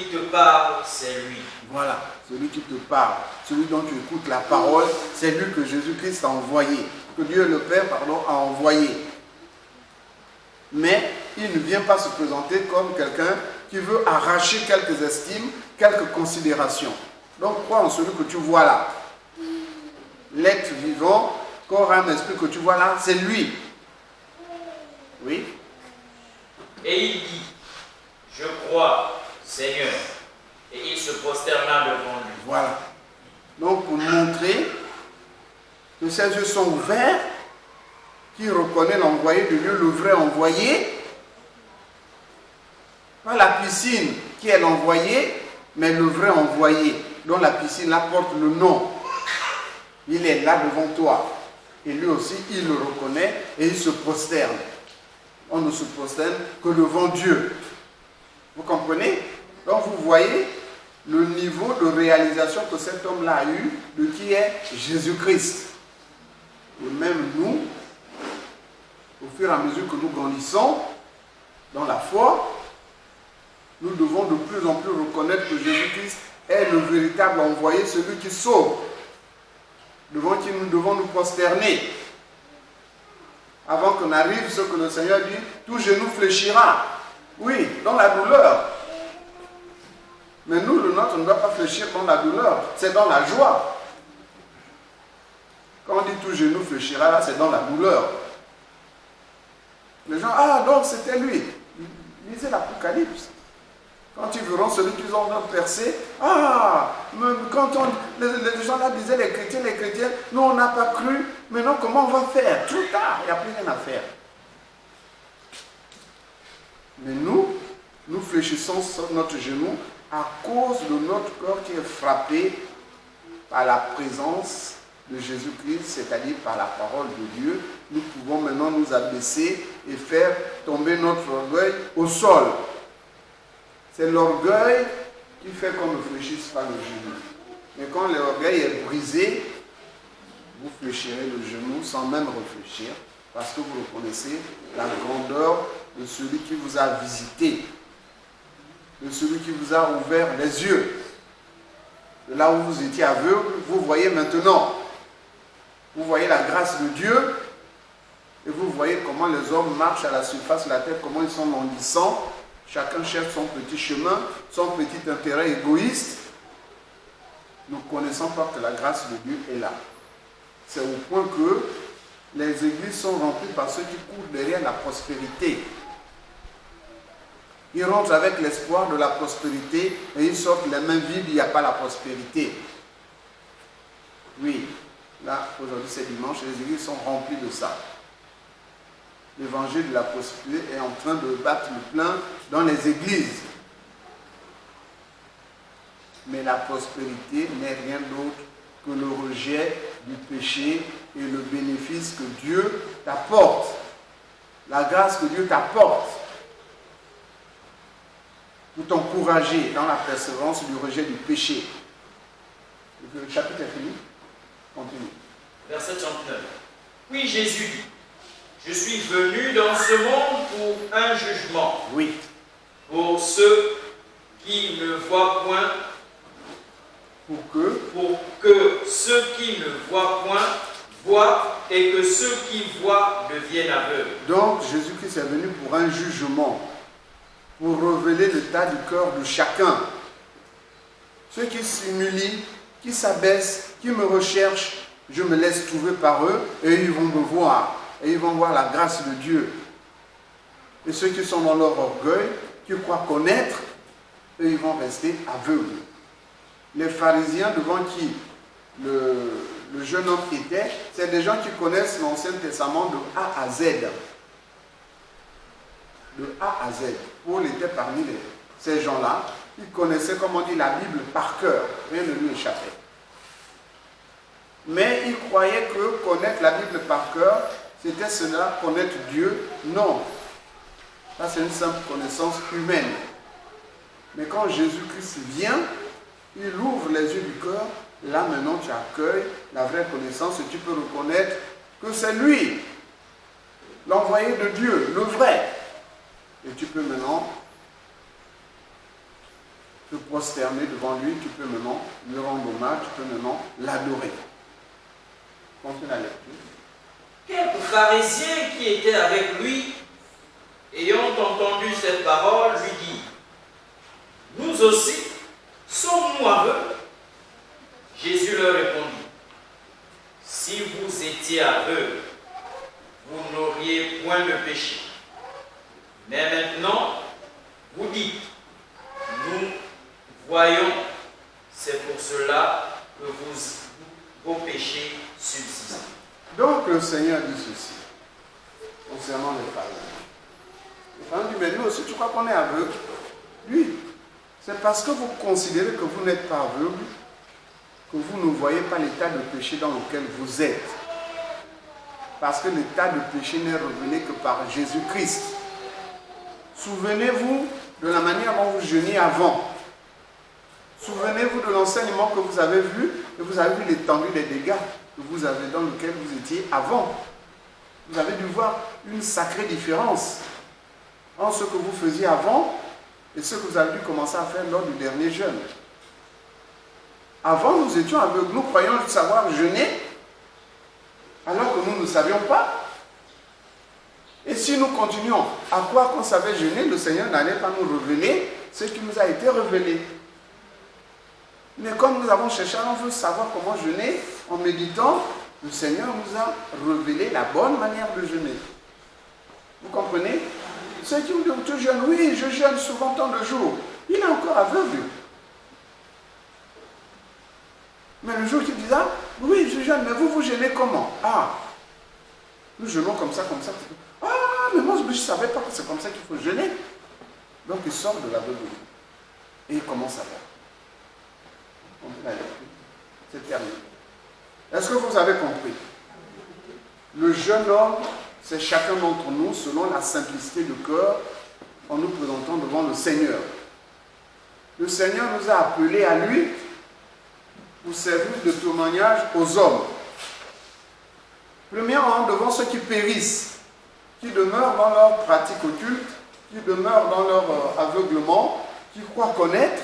te parle, c'est lui. Voilà, celui qui te parle, celui dont tu écoutes la parole, c'est lui que Jésus-Christ a envoyé, que Dieu le Père, a envoyé. Mais il ne vient pas se présenter comme quelqu'un qui veut arracher quelques estimes, quelques considérations. Donc crois en celui que tu vois là. L'être vivant, corps, âme, esprit que tu vois là, c'est lui. Oui. Et il dit, je crois, Seigneur. Et il se prosterna devant lui. Voilà. Donc pour montrer que ses yeux sont ouverts, qu'il reconnaît l'envoyé de Dieu, le vrai envoyé. Pas la piscine qui est l'envoyé, mais le vrai envoyé, dont la piscine là porte le nom. Il est là devant toi. Et lui aussi, il le reconnaît et il se prosterne. On ne se prosterne que devant Dieu. Vous comprenez? Donc vous voyez le niveau de réalisation que cet homme-là a eu de qui est Jésus-Christ. Et même nous, au fur et à mesure que nous grandissons dans la foi, nous devons de plus en plus reconnaître que Jésus-Christ est le véritable envoyé, celui qui sauve, devant qui nous devons nous prosterner. Avant qu'on arrive, ce que le Seigneur dit, tout genou fléchira. Oui, dans la douleur. Mais nous, le nôtre, on ne doit pas fléchir dans la douleur, c'est dans la joie. Quand on dit tout genou fléchira, là, c'est dans la douleur. Les gens, ah, donc c'était lui. Lisez l'Apocalypse. Quand ils verront celui qu'ils ont percé, ah, quand les gens là disaient, les chrétiens, nous on n'a pas cru, maintenant comment on va faire? Trop tard, il n'y a plus rien à faire. Mais nous fléchissons sur notre genou à cause de notre corps qui est frappé par la présence de Jésus-Christ, c'est-à-dire par la parole de Dieu. Nous pouvons maintenant nous abaisser et faire tomber notre orgueil au sol. C'est l'orgueil qui fait qu'on ne fléchisse pas le genou. Mais quand l'orgueil est brisé, vous fléchirez le genou sans même réfléchir, parce que vous reconnaissez la grandeur de celui qui vous a visité, de celui qui vous a ouvert les yeux. De là où vous étiez aveugle, vous voyez maintenant. Vous voyez la grâce de Dieu et vous voyez comment les hommes marchent à la surface de la terre, comment ils sont languissants. Chacun cherche son petit chemin, son petit intérêt égoïste. Ne connaissant pas que la grâce de Dieu est là. C'est au point que les églises sont remplies par ceux qui courent derrière la prospérité. Ils rentrent avec l'espoir de la prospérité et ils sortent les mains vides, il n'y a pas la prospérité. Oui, là, aujourd'hui c'est dimanche, les églises sont remplies de ça. L'évangile de la prospérité est en train de battre le plein dans les églises. Mais la prospérité n'est rien d'autre que le rejet du péché et le bénéfice que Dieu t'apporte. La grâce que Dieu t'apporte pour t'encourager dans la persévérance du rejet du péché. Le chapitre est fini. Continue. Verset 39. Oui, Jésus dit, je suis venu dans ce monde pour un jugement. Oui. Pour ceux qui ne voient point. Pour que ceux qui ne voient point voient et que ceux qui voient deviennent aveugles. Donc Jésus-Christ est venu pour un jugement, pour révéler l'état du cœur de chacun. Ceux qui s'humilient, qui s'abaissent, qui me recherchent, je me laisse trouver par eux et ils vont me voir. Et ils vont voir la grâce de Dieu. Et ceux qui sont dans leur orgueil, qui croient connaître, eux, ils vont rester aveugles. Les pharisiens devant qui le jeune homme était, c'est des gens qui connaissent l'Ancien Testament de A à Z. De A à Z. Paul était parmi ces gens-là. Il connaissait, comme on dit, la Bible par cœur. Rien ne lui échappait. Mais il croyait que connaître la Bible par cœur, c'était cela, connaître Dieu. Non. Ça, c'est une simple connaissance humaine. Mais quand Jésus-Christ vient, il ouvre les yeux du cœur. Là, maintenant, tu accueilles la vraie connaissance et tu peux reconnaître que c'est lui, l'envoyé de Dieu, le vrai. Et tu peux maintenant te prosterner devant lui, tu peux maintenant lui rendre hommage, tu peux maintenant l'adorer. Continue la lecture. Quelques pharisiens qui étaient avec lui, ayant entendu cette parole, lui dirent: nous aussi, sommes-nous aveugles? Jésus leur répondit: si vous étiez aveugles, vous n'auriez point de péché. Mais maintenant, vous dites: nous voyons, c'est pour cela que vos péchés subsistent. Donc le Seigneur dit ceci, concernant les pharisiens. Les pharisiens disent, mais nous aussi, tu crois qu'on est aveugle? Oui, c'est parce que vous considérez que vous n'êtes pas aveugle, que vous ne voyez pas l'état de péché dans lequel vous êtes. Parce que l'état de péché n'est révélé que par Jésus-Christ. Souvenez-vous de la manière dont vous jeûniez avant. Souvenez-vous de l'enseignement que vous avez vu, et vous avez vu l'étendue des dégâts que vous avez dans lequel vous étiez avant. Vous avez dû voir une sacrée différence entre ce que vous faisiez avant et ce que vous avez dû commencer à faire lors du dernier jeûne. Avant, nous étions aveugles, nous croyons savoir jeûner, alors que nous ne savions pas. Et si nous continuons à croire qu'on savait jeûner, le Seigneur n'allait pas nous révéler ce qui nous a été révélé. Mais comme nous avons cherché, on veut savoir comment jeûner, en méditant, le Seigneur nous a révélé la bonne manière de jeûner. Vous comprenez? Ceux qui me disent, tu jeûnes, oui, je jeûne souvent tant de jours. Il est encore aveugle. Mais le jour qu'il dit, ah, oui, je jeûne, mais vous jeûnez comment? Ah, nous jeûnons comme ça, comme ça. Ah, mais moi, je ne savais pas que c'est comme ça qu'il faut jeûner. Donc, il sort de l'aveugle. Et il commence à voir. C'est terminé. Est-ce que vous avez compris? Le jeune homme, c'est chacun d'entre nous selon la simplicité de cœur en nous présentant devant le Seigneur. Le Seigneur nous a appelés à lui pour servir de témoignage aux hommes. Premièrement, devant ceux qui périssent, qui demeurent dans leur pratique occulte, qui demeurent dans leur aveuglement, qui croient connaître,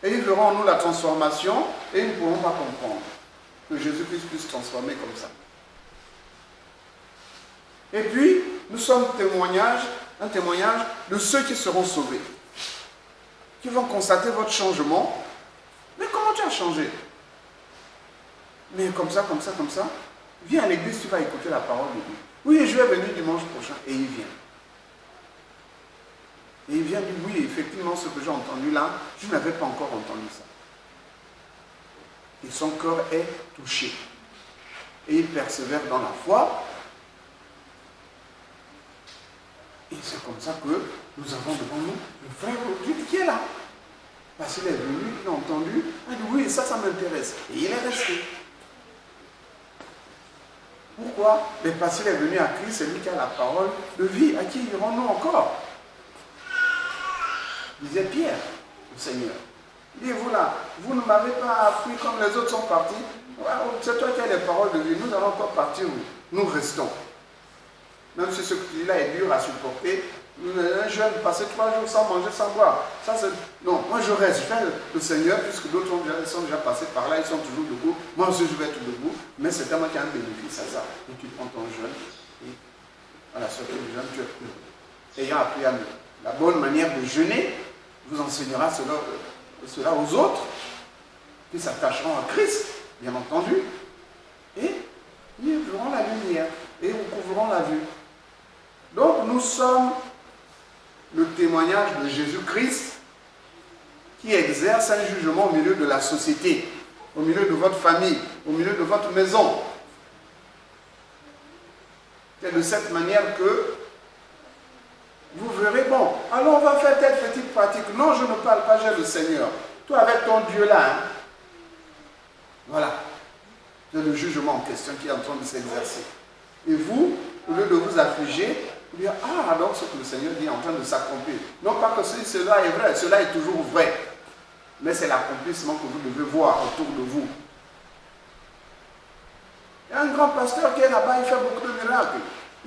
et ils verront en nous la transformation et ils ne pourront pas comprendre que Jésus-Christ puisse transformer comme ça. Et puis, nous sommes un témoignage de ceux qui seront sauvés, qui vont constater votre changement. Mais comment tu as changé? Mais comme ça, comme ça, comme ça. Viens à l'église, tu vas écouter la parole de Dieu. Oui, je vais venir dimanche prochain. Et il vient. Et il vient dire, oui, effectivement, ce que j'ai entendu là, je n'avais pas encore entendu ça. Et son cœur est touché. Et il persévère dans la foi. Et c'est comme ça que nous avons devant nous le frère Dieu qui est là. Parce qu'il est venu, il a entendu, il a dit, oui, ça m'intéresse. Et il est resté. Pourquoi? Mais parce qu'il est venu à Christ, c'est lui qui a la parole de vie. À qui irons-nous encore? Disait Pierre, le Seigneur. Il dit, vous là, vous ne m'avez pas appris comme les autres sont partis. C'est toi qui as les paroles de vie. Nous allons encore partir où? Nous restons. Même si ce que tu dis là est dur à supporter. Un jeune passer 3 jours sans manger, sans boire. Ça, non, moi je reste. Je fais le Seigneur, puisque d'autres sont déjà passés par là, ils sont toujours debout. Moi aussi je vais être debout. Mais c'est tellement qu'il y a un bénéfice à ça. Et tu prends ton jeûne. Et à la sortie du jeûne, tu es plus. Ayant appris à la bonne manière de jeûner, vous enseignera cela aux autres qui s'attacheront à Christ, bien entendu. Et ils verront la lumière. Et vous couvriront la vue. Donc nous sommes le témoignage de Jésus-Christ qui exerce un jugement au milieu de la société, au milieu de votre famille, au milieu de votre maison. C'est de cette manière que vous verrez, bon, alors on va faire telle petite pratique. Non, je ne parle pas, j'ai le Seigneur. Toi avec ton Dieu là, hein? Voilà. C'est le jugement en question qui est en train de s'exercer. Et vous, au lieu de vous affliger, vous dire, ah, donc ce que le Seigneur dit est en train de s'accomplir. Non pas que cela est vrai, cela est toujours vrai. Mais c'est l'accomplissement que vous devez voir autour de vous. Il y a un grand pasteur qui est là-bas, il fait beaucoup de miracles.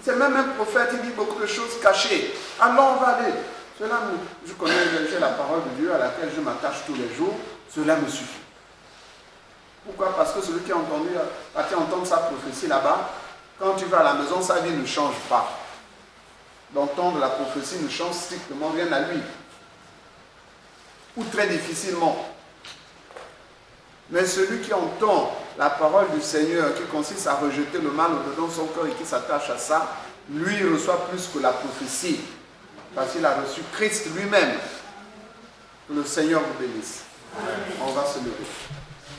C'est même un prophète, il dit beaucoup de choses cachées. Alors on va aller. Je connais, j'ai la parole de Dieu à laquelle je m'attache tous les jours, cela me suffit. Pourquoi? Parce que celui qui a entendu sa prophétie là-bas, quand tu vas à la maison, sa vie ne change pas. D'entendre la prophétie ne change strictement rien à lui. Ou très difficilement. Mais celui qui entend la parole du Seigneur, qui consiste à rejeter le mal au-dedans de son cœur et qui s'attache à ça, lui reçoit plus que la prophétie. Parce qu'il a reçu Christ lui-même. Que le Seigneur vous bénisse. On va se lever.